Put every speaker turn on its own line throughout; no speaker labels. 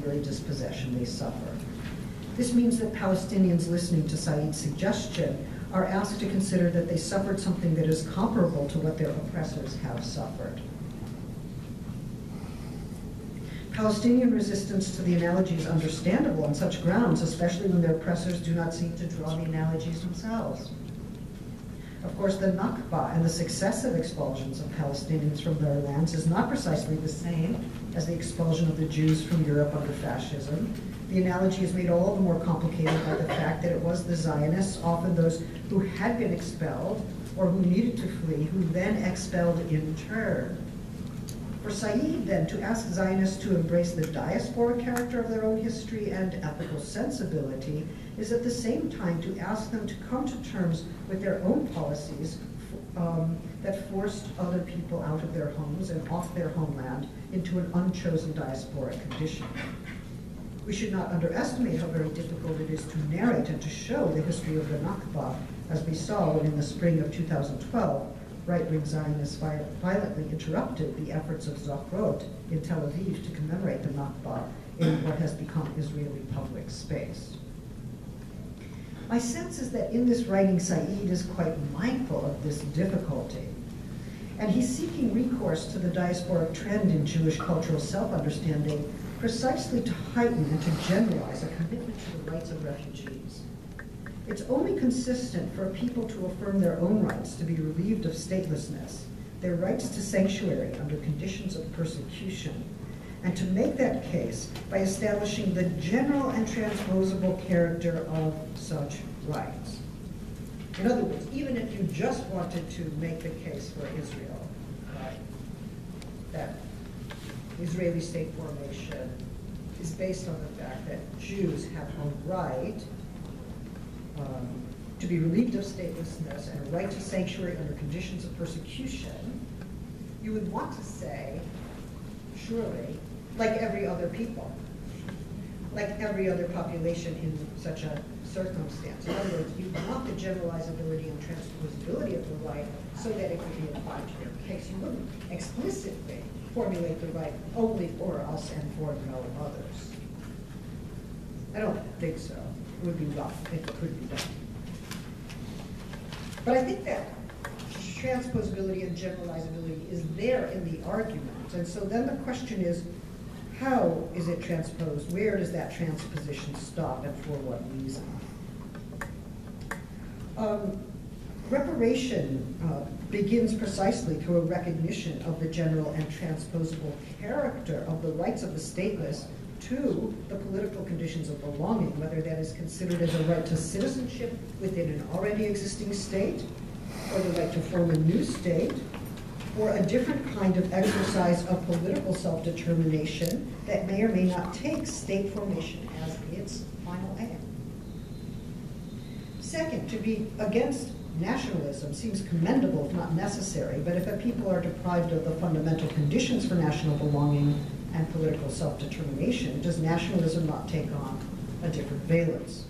very dispossession they suffer. This means that Palestinians listening to Said's suggestion are asked to consider that they suffered something that is comparable to what their oppressors have suffered. Palestinian resistance to the analogy is understandable on such grounds, especially when their oppressors do not seem to draw the analogies themselves. Of course, the Nakba and the successive expulsions of Palestinians from their lands is not precisely the same as the expulsion of the Jews from Europe under fascism. The analogy is made all the more complicated by the fact that it was the Zionists, often those who had been expelled or who needed to flee, who then expelled in turn. For Said, then, to ask Zionists to embrace the diasporic character of their own history and ethical sensibility is at the same time to ask them to come to terms with their own policies that forced other people out of their homes and off their homeland into an unchosen diasporic condition. We should not underestimate how very difficult it is to narrate and to show the history of the Nakba, as we saw when in the spring of 2012, right-wing Zionists violently interrupted the efforts of Zochrot in Tel Aviv to commemorate the Nakba in what has become Israeli public space. My sense is that in this writing, Said is quite mindful of this difficulty, and he's seeking recourse to the diasporic trend in Jewish cultural self-understanding precisely to heighten and to generalize a commitment to the rights of refugees. It's only consistent for a people to affirm their own rights to be relieved of statelessness, their rights to sanctuary under conditions of persecution, and to make that case by establishing the general and transposable character of such rights. In other words, even if you just wanted to make the case for Israel, right, that Israeli state formation is based on the fact that Jews have a right to be relieved of statelessness and a right to sanctuary under conditions of persecution, you would want to say, surely, like every other people, like every other population in such a circumstance. In other words, you want the generalizability and transposability of the right so that it could be applied to your case. You wouldn't explicitly formulate the right only for us and for no others. I don't think so. It would be rough if it could be done. But I think that transposability and generalizability is there in the argument. And so then the question is, how is it transposed? Where does that transposition stop and for what reason? Reparation begins precisely through a recognition of the general and transposable character of the rights of the stateless to the political conditions of belonging, whether that is considered as a right to citizenship within an already existing state, or the right to form a new state, or a different kind of exercise of political self-determination that may or may not take state formation as its final aim. Second, to be against nationalism seems commendable if not necessary, but if a people are deprived of the fundamental conditions for national belonging and political self-determination, does nationalism not take on a different valence?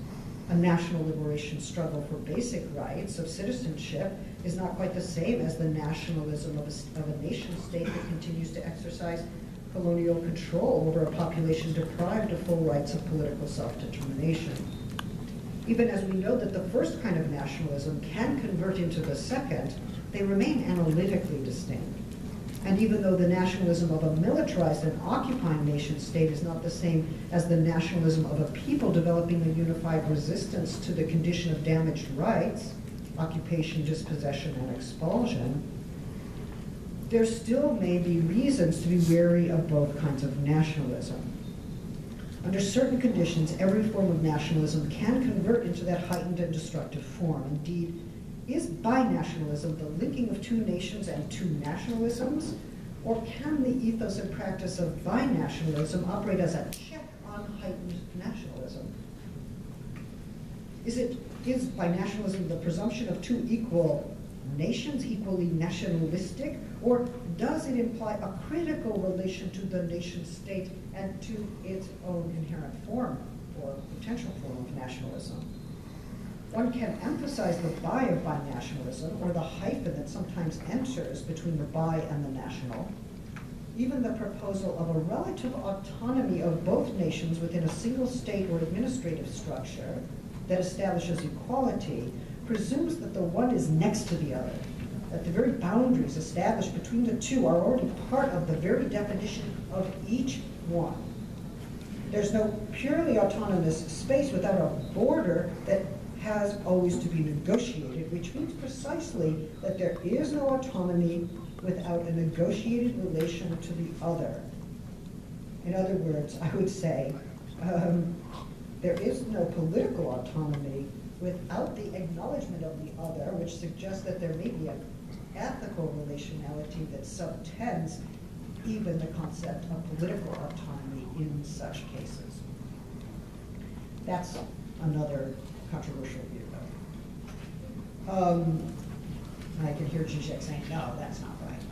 A national liberation struggle for basic rights of citizenship is not quite the same as the nationalism of a nation state that continues to exercise colonial control over a population deprived of full rights of political self-determination. Even as we know that the first kind of nationalism can convert into the second, they remain analytically distinct. And even though the nationalism of a militarized and occupying nation state is not the same as the nationalism of a people developing a unified resistance to the condition of damaged rights, occupation, dispossession, and expulsion, there still may be reasons to be wary of both kinds of nationalism. Under certain conditions, every form of nationalism can convert into that heightened and destructive form. Indeed, is binationalism the linking of two nations and two nationalisms? Or can the ethos and practice of binationalism operate as a check on heightened nationalism? Is binationalism the presumption of two equal nations, equally nationalistic? Or does it imply a critical relation to the nation state and to its own inherent form or potential form of nationalism? One can emphasize the bi of binationalism, or the hyphen that sometimes enters between the bi and the national, even the proposal of a relative autonomy of both nations within a single state or administrative structure that establishes equality presumes that the one is next to the other, that the very boundaries established between the two are already part of the very definition of each one. There's no purely autonomous space without a border that has always to be negotiated, which means precisely that there is no autonomy without a negotiated relation to the other. In other words, I would say there is no political autonomy without the acknowledgement of the other, which suggests that there may be an ethical relationality that subtends even the concept of political autonomy in such cases. That's another controversial view, though. I can hear Zizek saying, no, that's not right.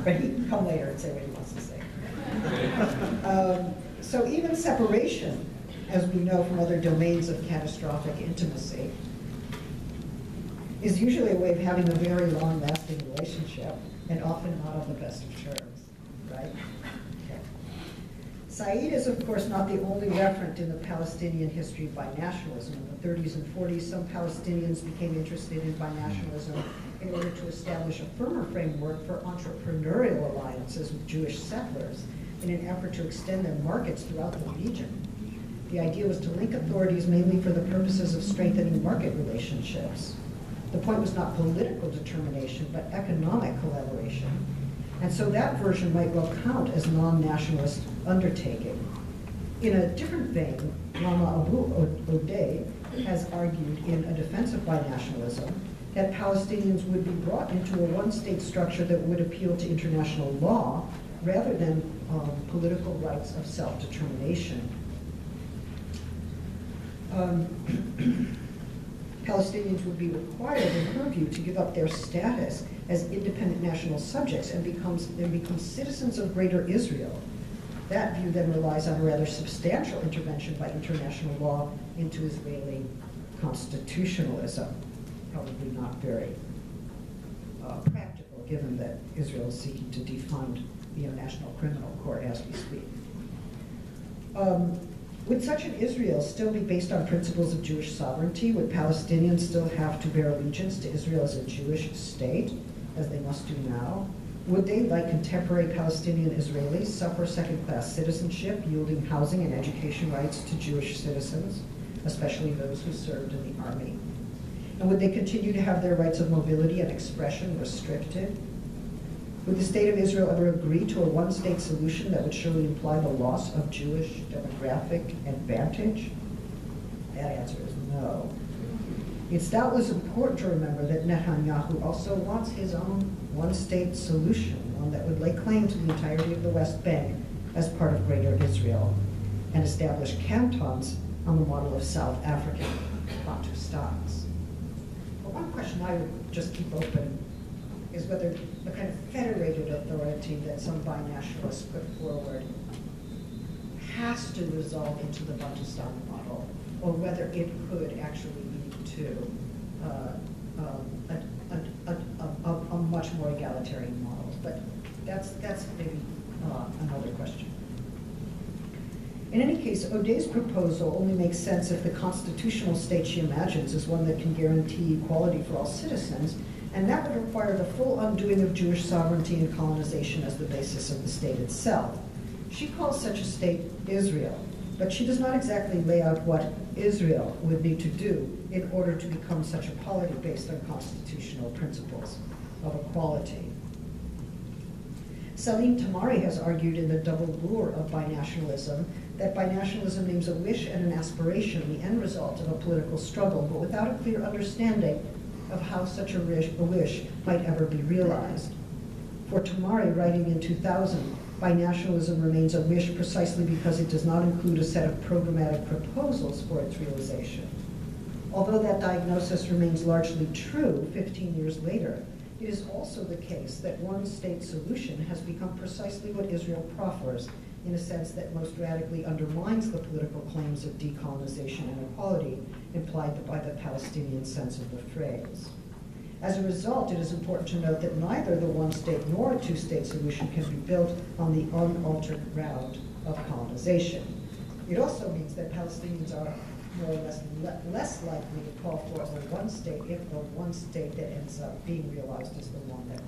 But he can come later and say what he wants to say. So even separation, as we know from other domains of catastrophic intimacy, is usually a way of having a very long-lasting relationship, and often not on the best of terms, right? Okay. Said is, of course, not the only referent in the Palestinian history of binationalism. In the 30s and 40s, some Palestinians became interested in binationalism in order to establish a firmer framework for entrepreneurial alliances with Jewish settlers in an effort to extend their markets throughout the region. The idea was to link authorities mainly for the purposes of strengthening market relationships. The point was not political determination, but economic collaboration. And so that version might well count as non-nationalist undertaking. In a different vein, Rama Abu Odeh has argued in A Defense of Binationalism that Palestinians would be brought into a one-state structure that would appeal to international law rather than political rights of self-determination. Palestinians would be required, in her view, to give up their status as independent national subjects and become citizens of Greater Israel. That view then relies on a rather substantial intervention by international law into Israeli constitutionalism. Probably not very practical, given that Israel is seeking to defund the International Criminal Court as we speak. Would such an Israel still be based on principles of Jewish sovereignty? Would Palestinians still have to bear allegiance to Israel as a Jewish state, as they must do now? Would they, like contemporary Palestinian Israelis, suffer second-class citizenship, yielding housing and education rights to Jewish citizens, especially those who served in the army? And would they continue to have their rights of mobility and expression restricted? Would the state of Israel ever agree to a one-state solution that would surely imply the loss of Jewish demographic advantage? That answer is no. It's doubtless important to remember that Netanyahu also wants his own one-state solution, one that would lay claim to the entirety of the West Bank as part of Greater Israel, and establish cantons on the model of South African Bantustans. But one question I would just keep open is whether the kind of federated authority that some binationalists put forward has to resolve into the Bantustan model, or whether it could actually lead to a much more egalitarian model. But that's maybe another question. In any case, Odeh's proposal only makes sense if the constitutional state she imagines is one that can guarantee equality for all citizens, and that would require the full undoing of Jewish sovereignty and colonization as the basis of the state itself. She calls such a state Israel, but she does not exactly lay out what Israel would need to do in order to become such a polity based on constitutional principles of equality. Salim Tamari has argued in The Double Lure of Binationalism that binationalism names a wish and an aspiration, the end result of a political struggle, but without a clear understanding of how such a wish might ever be realized. For Tamari, writing in 2000, binationalism remains a wish precisely because it does not include a set of programmatic proposals for its realization. Although that diagnosis remains largely true 15 years later, it is also the case that one state solution has become precisely what Israel proffers, in a sense that most radically undermines the political claims of decolonization and equality implied by the Palestinian sense of the phrase. As a result, it is important to note that neither the one-state nor a two-state solution can be built on the unaltered ground of colonization. It also means that Palestinians are more or less likely to call for a one state if the one state that ends up being realized is the one that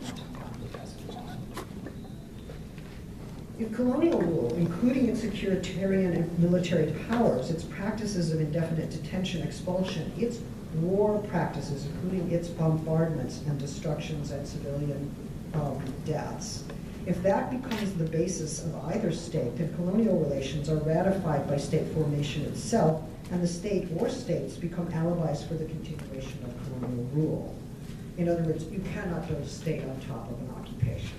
has to come. In colonial rule, including its securitarian and military powers, its practices of indefinite detention, expulsion, its war practices, including its bombardments and destructions and civilian deaths, if that becomes the basis of either state, then colonial relations are ratified by state formation itself, and the state or states become alibis for the continuation of colonial rule. In other words, you cannot build a state on top of an occupation.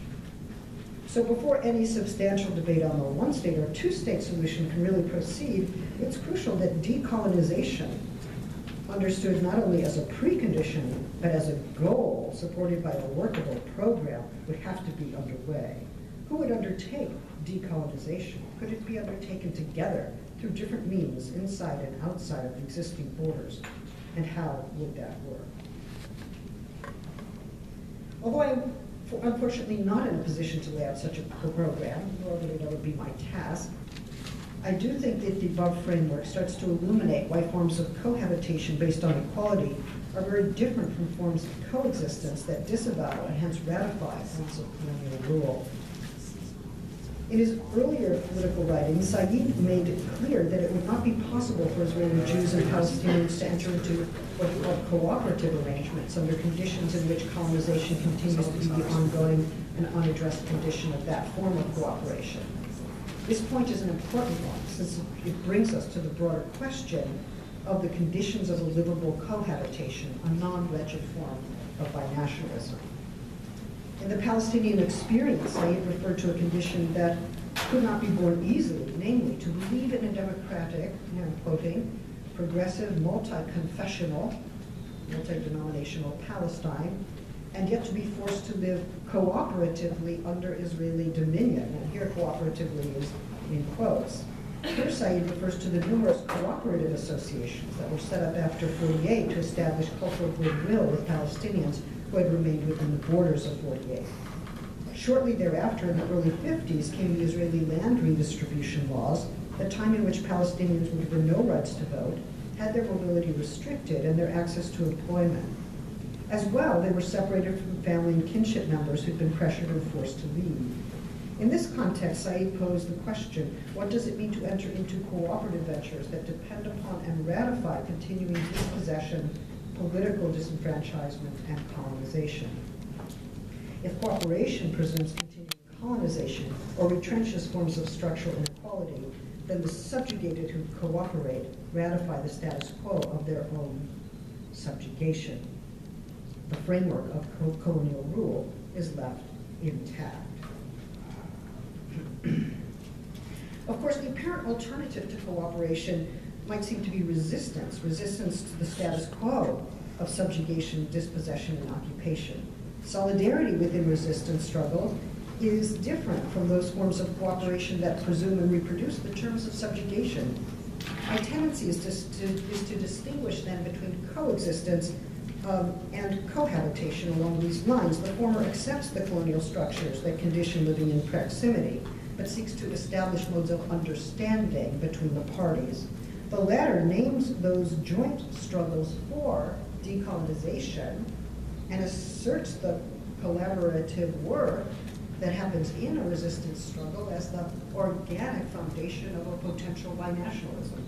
So before any substantial debate on the one-state or two-state solution can really proceed, it's crucial that decolonization, understood not only as a precondition, but as a goal supported by a workable program, would have to be underway. Who would undertake decolonization? Could it be undertaken together through different means inside and outside of existing borders? And how would that work? Although I'm unfortunately not in a position to lay out such a program, nor would it ever be my task, I do think that the above framework starts to illuminate why forms of cohabitation based on equality are very different from forms of coexistence that disavow and hence ratify forms of colonial rule. In his earlier political writings, Said made it clear that it would not be possible for Israeli Jews and Palestinians to enter into what he called cooperative arrangements under conditions in which colonization continues to be the ongoing and unaddressed condition of that form of cooperation. This point is an important one, since it brings us to the broader question of the conditions of a livable cohabitation, a non-wretched form of binationalism. In the Palestinian experience, Said referred to a condition that could not be born easily, namely to believe in a democratic, and I'm quoting, progressive, multi-confessional, multi-denominational Palestine, and yet to be forced to live cooperatively under Israeli dominion. And here cooperatively is in quotes. Here Said refers to the numerous cooperative associations that were set up after 48 to establish cultural goodwill with Palestinians who had remained within the borders of 48. Shortly thereafter, in the early 50s, came the Israeli land redistribution laws, the time in which Palestinians with no rights to vote had their mobility restricted and their access to employment. As well, they were separated from family and kinship members who'd been pressured or forced to leave. In this context, Said posed the question, what does it mean to enter into cooperative ventures that depend upon and ratify continuing dispossession, political disenfranchisement, and colonization? If cooperation presumes continuing colonization or retrenches forms of structural inequality, then the subjugated who cooperate ratify the status quo of their own subjugation. The framework of colonial rule is left intact. Of course, the apparent alternative to cooperation might seem to be resistance to the status quo of subjugation, dispossession, and occupation. Solidarity within resistance struggle is different from those forms of cooperation that presume and reproduce the terms of subjugation. My tendency is to distinguish then between coexistence and cohabitation along these lines. The former accepts the colonial structures that condition living in proximity, but seeks to establish modes of understanding between the parties. The latter names those joint struggles for decolonization and asserts the collaborative work that happens in a resistance struggle as the organic foundation of a potential binationalism.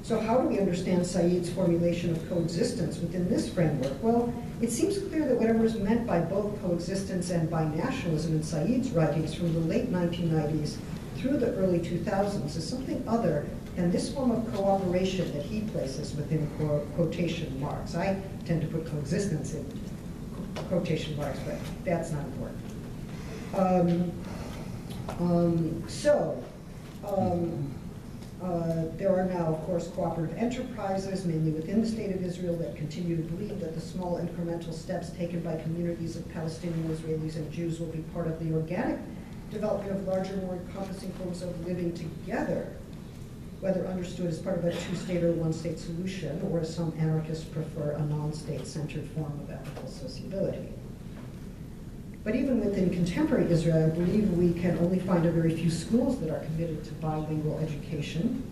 So how do we understand Said's formulation of coexistence within this framework? Well, it seems clear that whatever is meant by both coexistence and binationalism in Said's writings from the late 1990s through the early 2000s is something other than this form of cooperation that he places within quotation marks. I tend to put coexistence in quotation marks, but that's not important. There are now, of course, cooperative enterprises, mainly within the State of Israel, that continue to believe that the small incremental steps taken by communities of Palestinian Israelis and Jews will be part of the organic development of larger, more encompassing forms of living together. whether understood as part of a two-state or one-state solution, or as some anarchists prefer, a non-state-centered form of ethical sociability. But even within contemporary Israel, I believe we can only find a very few schools that are committed to bilingual education.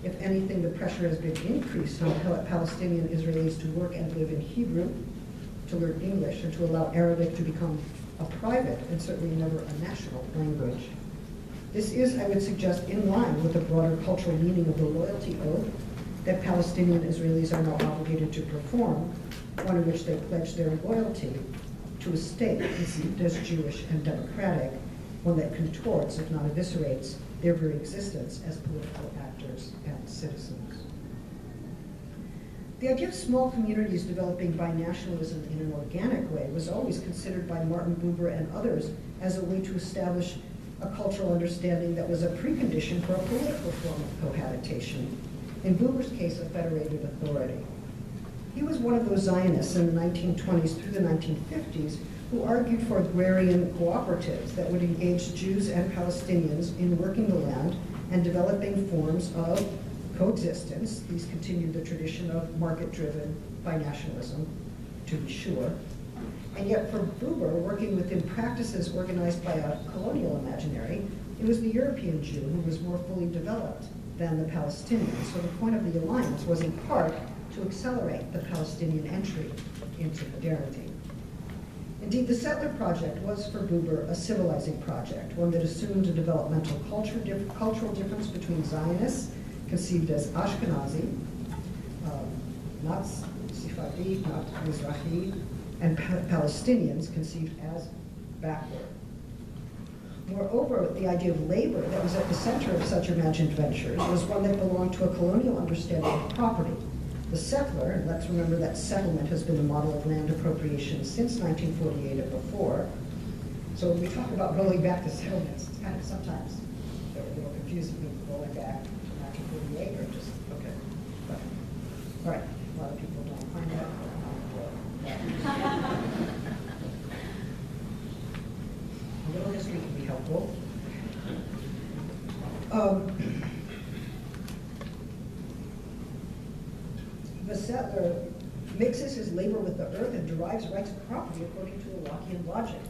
If anything, the pressure has been increased on Palestinian Israelis to work and live in Hebrew, to learn English, and to allow Arabic to become a private and certainly never a national language. This is, I would suggest, in line with the broader cultural meaning of the loyalty oath that Palestinian Israelis are now obligated to perform, one in which they pledge their loyalty to a state conceived as Jewish and democratic, one that contorts, if not eviscerates, their very existence as political actors and citizens. The idea of small communities developing by nationalism in an organic way was always considered by Martin Buber and others as a way to establish a cultural understanding that was a precondition for a political form of cohabitation, in Buber's case, a federated authority. He was one of those Zionists in the 1920s through the 1950s who argued for agrarian cooperatives that would engage Jews and Palestinians in working the land and developing forms of coexistence. These continued the tradition of market-driven binationalism, to be sure. And yet for Buber, working within practices organized by a colonial imaginary, it was the European Jew who was more fully developed than the Palestinian. So the point of the alliance was in part to accelerate the Palestinian entry into modernity. Indeed, the Settler Project was for Buber a civilizing project, one that assumed a developmental cultural difference between Zionists, conceived as Ashkenazi, not Sephardi, not Mizrahi, and Palestinians conceived as backward. Moreover, the idea of labor that was at the center of such imagined ventures was one that belonged to a colonial understanding of property. The settler, and let's remember that settlement has been the model of land appropriation since 1948 and before. So when we talk about rolling back the settlements, it's kind of sometimes they're a little confusing, rolling back to 1948 or just, okay. But, all right, a lot of people don't find that. A little history can be helpful. The settler mixes his labor with the earth and derives rights of property according to a Lockean logic.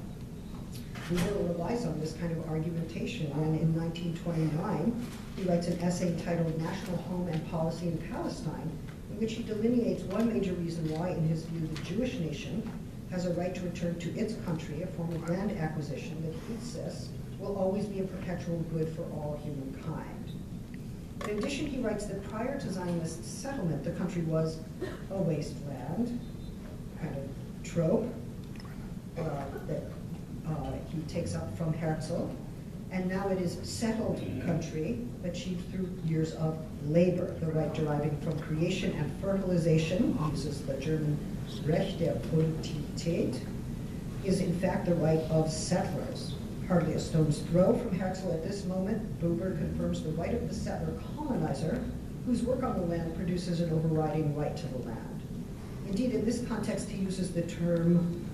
Buber relies on this kind of argumentation, and in 1929, he writes an essay entitled National Home and Policy in Palestine, in which he delineates one major reason why, in his view, the Jewish nation has a right to return to its country, a form of land acquisition that he insists will always be a perpetual good for all humankind. In addition, he writes that prior to Zionist settlement, the country was a wasteland, kind of trope that he takes up from Herzl, and now it is settled country achieved through years of labor, the right deriving from creation and fertilization, uses the German Recht der Produktivität, is in fact the right of settlers. Hardly a stone's throw from Herzl at this moment, Buber confirms the right of the settler colonizer, whose work on the land produces an overriding right to the land. Indeed, in this context, he uses the term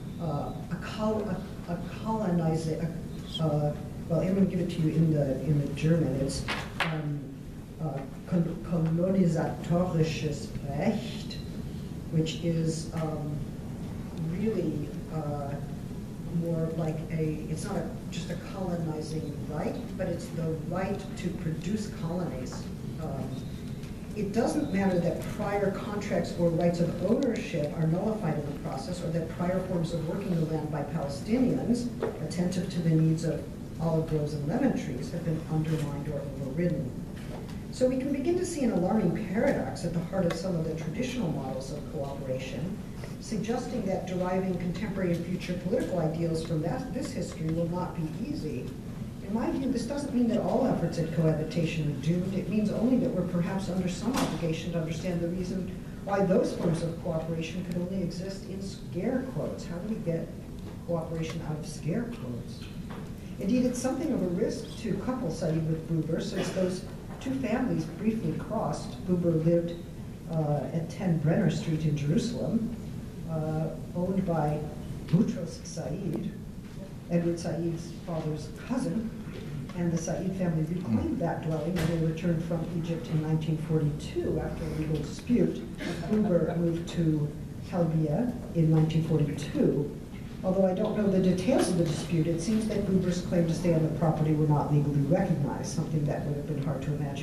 colonizer. Well, I'm going to give it to you in the German. It's kolonisatorisches Recht, which is really more like it's not just a colonizing right, but it's the right to produce colonies. It doesn't matter that prior contracts or rights of ownership are nullified in the process, or that prior forms of working the land by Palestinians, attentive to the needs of olive groves and lemon trees, have been undermined or overridden. So we can begin to see an alarming paradox at the heart of some of the traditional models of cooperation, suggesting that deriving contemporary and future political ideals from this history will not be easy. In my view, this doesn't mean that all efforts at cohabitation are doomed. It means only that we're perhaps under some obligation to understand the reason why those forms of cooperation could only exist in scare quotes. How do we get cooperation out of scare quotes? Indeed, it's something of a risk to couple Said with Buber, since those two families briefly crossed. Buber lived at 10 Brenner Street in Jerusalem, owned by Boutros Said, Edward Said's father's cousin, And the Said family reclaimed that dwelling when they returned from Egypt in 1942 after a legal dispute. Gruber moved to Halbia in 1942. Although I don't know the details of the dispute, it seems that Gruber's claim to stay on the property were not legally recognized, something that would have been hard to imagine